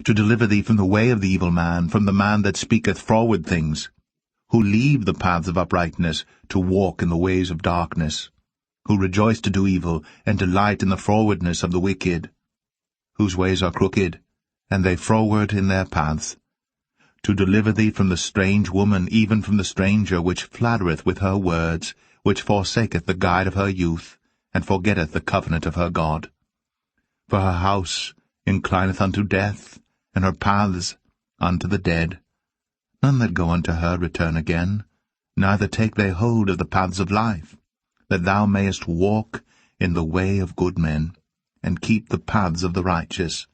to deliver thee from the way of the evil man, from the man that speaketh froward things, who leave the paths of uprightness to walk in the ways of darkness, who rejoice to do evil, and delight in the frowardness of the wicked, whose ways are crooked, and they froward in their paths, to deliver thee from the strange woman, even from the stranger which flattereth with her words, which forsaketh the guide of her youth, and forgetteth the covenant of her God. For her house inclineth unto death, and her paths unto the dead. None that go unto her return again, neither take they hold of the paths of life, that thou mayest walk in the way of good men, and keep the paths of the righteous.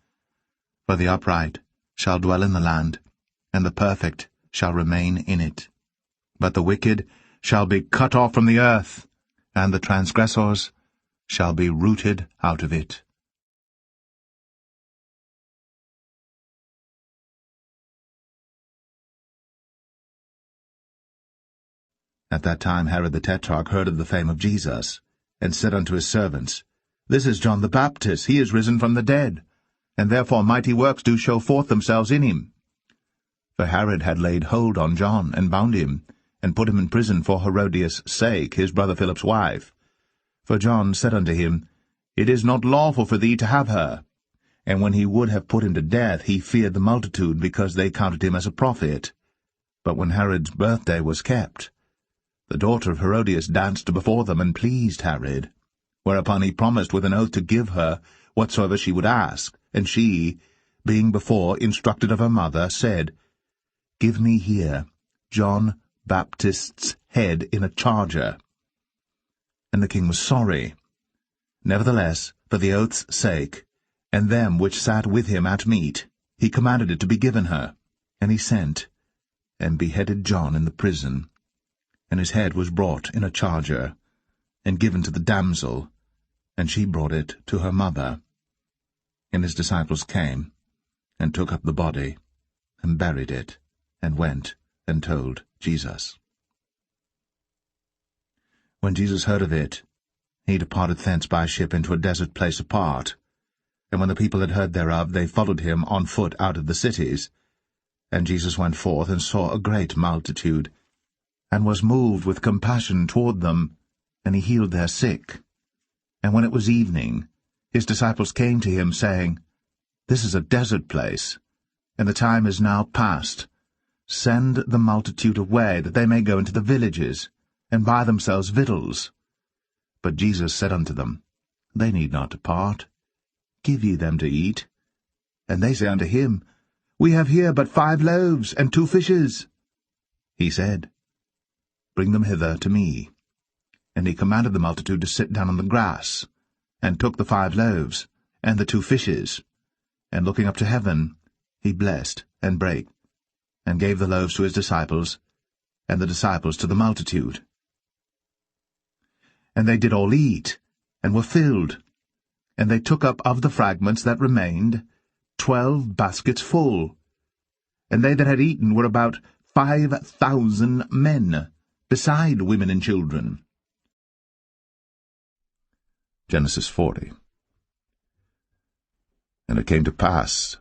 For the upright shall dwell in the land, and the perfect shall remain in it. But the wicked shall be cut off from the earth, and the transgressors shall be rooted out of it. At that time Herod the Tetrarch heard of the fame of Jesus, and said unto his servants, This is John the Baptist, he is risen from the dead, and therefore mighty works do show forth themselves in him. For Herod had laid hold on John, and bound him, and put him in prison for Herodias' sake, his brother Philip's wife. For John said unto him, It is not lawful for thee to have her. And when he would have put him to death, he feared the multitude, because they counted him as a prophet. But when Herod's birthday was kept, the daughter of Herodias danced before them, and pleased Herod. Whereupon he promised with an oath to give her whatsoever she would ask. And she, being before instructed of her mother, said, Give me here John Baptist's head in a charger. And the king was sorry. Nevertheless, for the oath's sake, and them which sat with him at meat, he commanded it to be given her. And he sent, and beheaded John in the prison. And his head was brought in a charger, and given to the damsel, and she brought it to her mother. And his disciples came, and took up the body, and buried it, and went and told Jesus. When Jesus heard of it, he departed thence by ship into a desert place apart. And when the people had heard thereof, they followed him on foot out of the cities. And Jesus went forth, and saw a great multitude, and was moved with compassion toward them, and he healed their sick. And when it was evening, his disciples came to him, saying, This is a desert place, and the time is now past. Send the multitude away, that they may go into the villages, and buy themselves victuals. But Jesus said unto them, They need not depart. Give ye them to eat. And they say unto him, We have here but 5 loaves and 2 fishes. He said, Bring them hither to me. And he commanded the multitude to sit down on the grass, and took the 5 loaves, and the 2 fishes, and looking up to heaven, he blessed, and brake, and gave the loaves to his disciples, and the disciples to the multitude. And they did all eat, and were filled, and they took up of the fragments that remained 12 baskets full. And they that had eaten were about 5,000 men, beside women and children. Genesis 40. And it came to pass,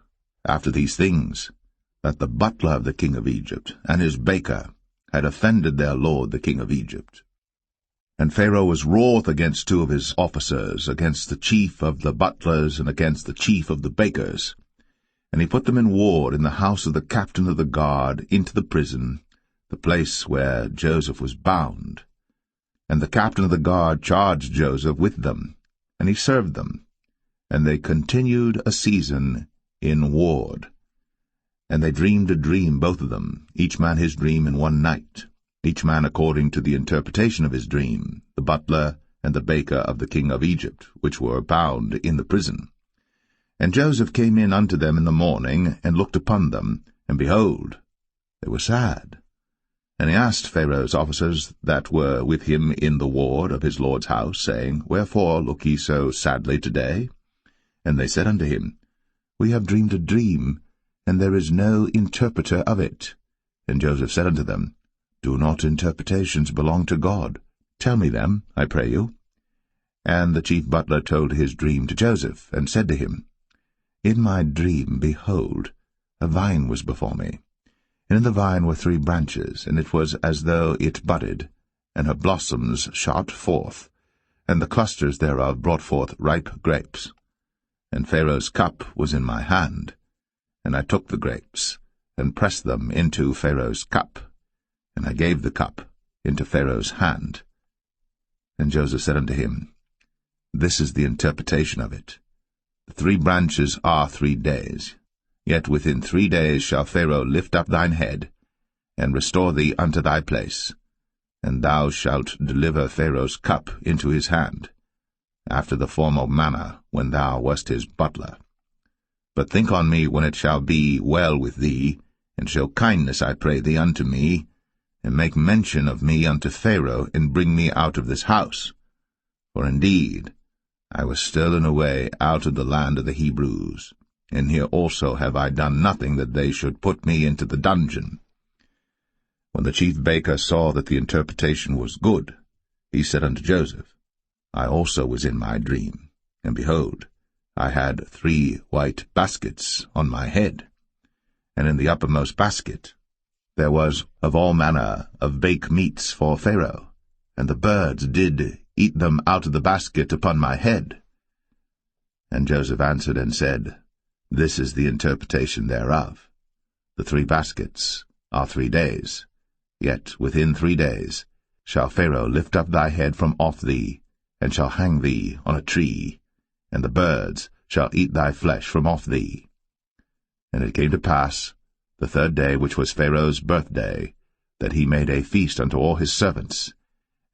after these things, that the butler of the king of Egypt and his baker had offended their lord the king of Egypt. And Pharaoh was wroth against 2 of his officers, against the chief of the butlers and against the chief of the bakers. And he put them in ward in the house of the captain of the guard into the prison, the place where Joseph was bound. And the captain of the guard charged Joseph with them, and he served them. And they continued a season in ward. And they dreamed a dream, both of them, each man his dream in one night, each man according to the interpretation of his dream, the butler and the baker of the king of Egypt, which were bound in the prison. And Joseph came in unto them in the morning, and looked upon them, and behold, they were sad. And he asked Pharaoh's officers that were with him in the ward of his lord's house, saying, Wherefore look ye so sadly today? And they said unto him, We have dreamed a dream, and there is no interpreter of it. And Joseph said unto them, Do not interpretations belong to God? Tell me them, I pray you. And the chief butler told his dream to Joseph, and said to him, In my dream, behold, a vine was before me, and in the vine were 3 branches, and it was as though it budded, and her blossoms shot forth, and the clusters thereof brought forth ripe grapes. And Pharaoh's cup was in my hand, and I took the grapes, and pressed them into Pharaoh's cup, and I gave the cup into Pharaoh's hand. And Joseph said unto him, This is the interpretation of it. The 3 branches are 3 days. Yet within 3 days shall Pharaoh lift up thine head, and restore thee unto thy place, and thou shalt deliver Pharaoh's cup into his hand, after the former manner when thou wast his butler. But think on me when it shall be well with thee, and show kindness, I pray thee, unto me, and make mention of me unto Pharaoh, and bring me out of this house. For indeed I was stolen away out of the land of the Hebrews, and here also have I done nothing that they should put me into the dungeon. When the chief baker saw that the interpretation was good, he said unto Joseph, I also was in my dream, and behold, I had 3 white baskets on my head, and in the uppermost basket there was of all manner of bake meats for Pharaoh, and the birds did eat them out of the basket upon my head. And Joseph answered and said, This is the interpretation thereof. The 3 baskets are 3 days, yet within 3 days shall Pharaoh lift up thy head from off thee, and shall hang thee on a tree, and the birds shall eat thy flesh from off thee. And it came to pass, the 3rd day, which was Pharaoh's birthday, that he made a feast unto all his servants,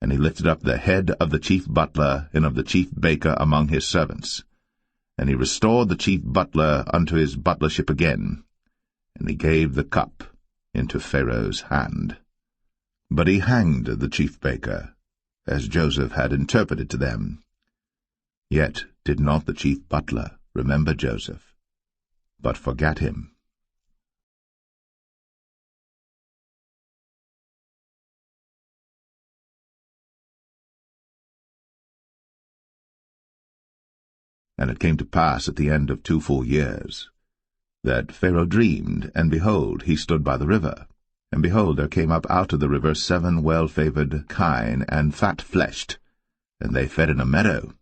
and he lifted up the head of the chief butler and of the chief baker among his servants. And he restored the chief butler unto his butlership again, and he gave the cup into Pharaoh's hand. But he hanged the chief baker, as Joseph had interpreted to them. Yet did not the chief butler remember Joseph, but forgat him. And it came to pass at the end of 2 full years, that Pharaoh dreamed, and behold, he stood by the river. And behold, there came up out of the river 7 well-favoured kine, and fat-fleshed, and they fed in a meadow.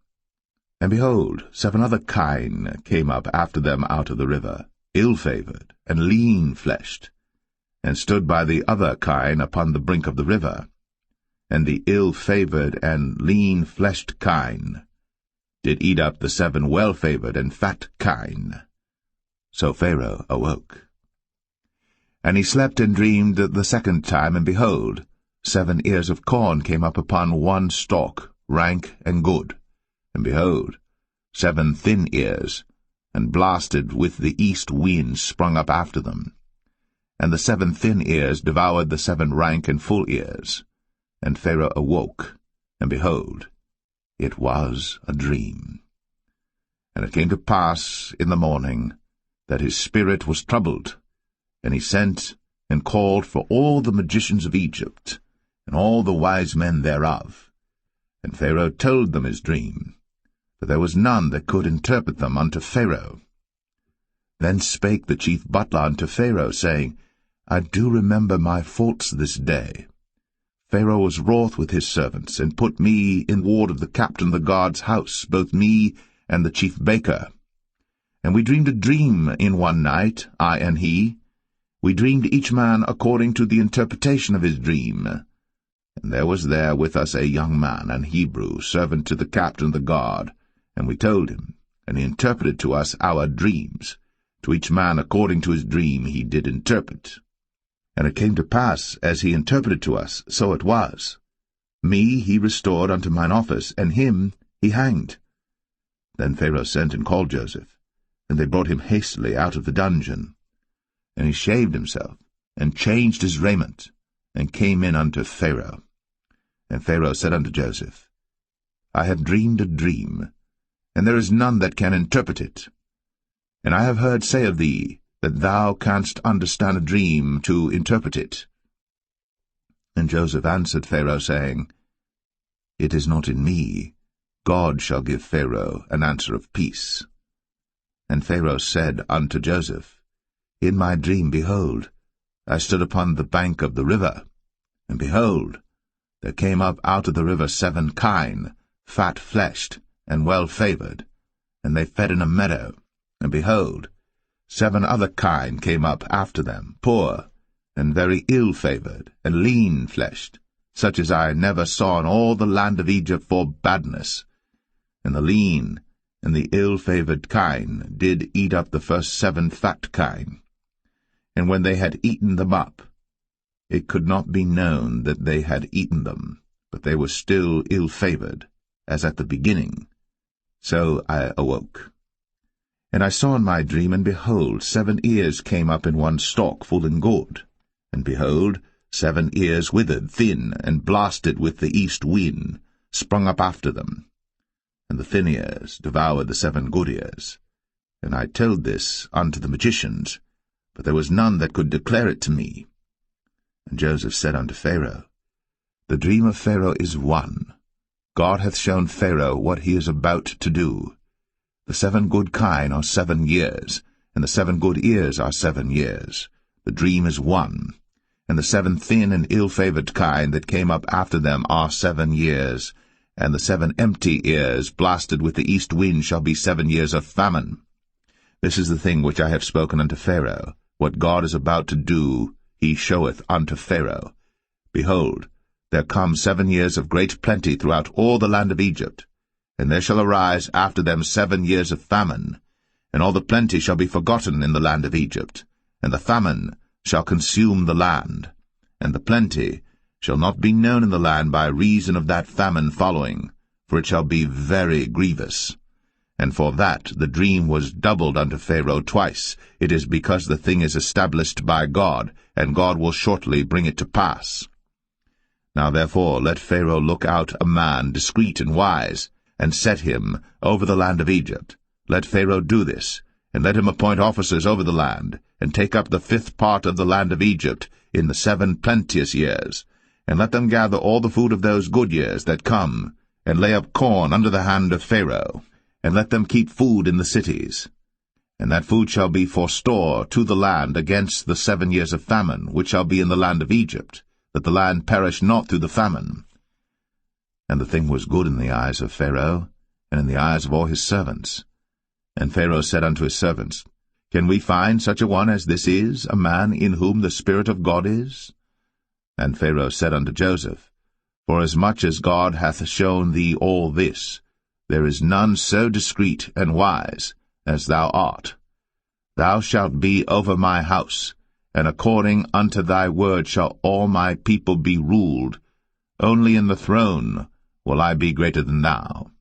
And behold, 7 other kine came up after them out of the river, ill-favoured, and lean-fleshed, and stood by the other kine upon the brink of the river. And the ill-favoured and lean-fleshed kine did eat up the 7 well-favoured and fat kine. So Pharaoh awoke. And he slept and dreamed the 2nd time, and behold, 7 ears of corn came up upon 1 stalk, rank and good. And behold, 7 thin ears, and blasted with the east wind, sprung up after them. And the 7 thin ears devoured the 7 rank and full ears. And Pharaoh awoke, and behold, it was a dream. And it came to pass in the morning that his spirit was troubled, and he sent and called for all the magicians of Egypt, and all the wise men thereof. And Pharaoh told them his dream, but there was none that could interpret them unto Pharaoh. Then spake the chief butler unto Pharaoh, saying, I do remember my faults this day. Pharaoh was wroth with his servants, and put me in ward of the captain of the guard's house, both me and the chief baker. And we dreamed a dream in one night, I and he. We dreamed each man according to the interpretation of his dream. And there was there with us a young man, an Hebrew, servant to the captain of the guard, and we told him, and he interpreted to us our dreams. To each man according to his dream he did interpret. And it came to pass, as he interpreted to us, so it was. Me he restored unto mine office, and him he hanged. Then Pharaoh sent and called Joseph, and they brought him hastily out of the dungeon. And he shaved himself, and changed his raiment, and came in unto Pharaoh. And Pharaoh said unto Joseph, I have dreamed a dream, and there is none that can interpret it. And I have heard say of thee, that thou canst understand a dream to interpret it. And Joseph answered Pharaoh, saying, It is not in me. God shall give Pharaoh an answer of peace. And Pharaoh said unto Joseph, In my dream, behold, I stood upon the bank of the river, and behold, there came up out of the river 7 kine, fat-fleshed, and well-favoured, and they fed in a meadow. And behold, 7 other kine came up after them, poor, and very ill-favoured, and lean-fleshed, such as I never saw in all the land of Egypt for badness. And the lean and the ill-favoured kine did eat up the first 7 fat kine. And when they had eaten them up, it could not be known that they had eaten them, but they were still ill-favoured, as at the beginning. So I awoke. And I saw in my dream, and behold, 7 ears came up in one stalk, full and good. And behold, 7 ears withered, thin, and blasted with the east wind, sprung up after them. And the thin ears devoured the 7 good ears. And I told this unto the magicians, but there was none that could declare it to me. And Joseph said unto Pharaoh, The dream of Pharaoh is one. God hath shown Pharaoh what he is about to do. The 7 good kine are 7 years, and the 7 good ears are 7 years. The dream is one. And the 7 thin and ill-favoured kine that came up after them are 7 years, and the 7 empty ears blasted with the east wind shall be 7 years of famine. This is the thing which I have spoken unto Pharaoh. What God is about to do, he showeth unto Pharaoh. Behold, there come 7 years of great plenty throughout all the land of Egypt, and there shall arise after them 7 years of famine, and all the plenty shall be forgotten in the land of Egypt, and the famine shall consume the land, and the plenty shall not be known in the land by reason of that famine following, for it shall be very grievous. And for that the dream was doubled unto Pharaoh twice. It is because the thing is established by God, and God will shortly bring it to pass. Now therefore let Pharaoh look out a man discreet and wise, and set him over the land of Egypt. Let Pharaoh do this, and let him appoint officers over the land, and take up the 5th part of the land of Egypt in the 7 plenteous years, and let them gather all the food of those good years that come, and lay up corn under the hand of Pharaoh, and let them keep food in the cities. And that food shall be for store to the land against the 7 years of famine, which shall be in the land of Egypt, that the land perish not through the famine. And the thing was good in the eyes of Pharaoh, and in the eyes of all his servants. And Pharaoh said unto his servants, Can we find such a one as this is, a man in whom the Spirit of God is? And Pharaoh said unto Joseph, Forasmuch as God hath shown thee all this, there is none so discreet and wise as thou art. Thou shalt be over my house, and according unto thy word shall all my people be ruled. Only in the throne will I be greater than thou.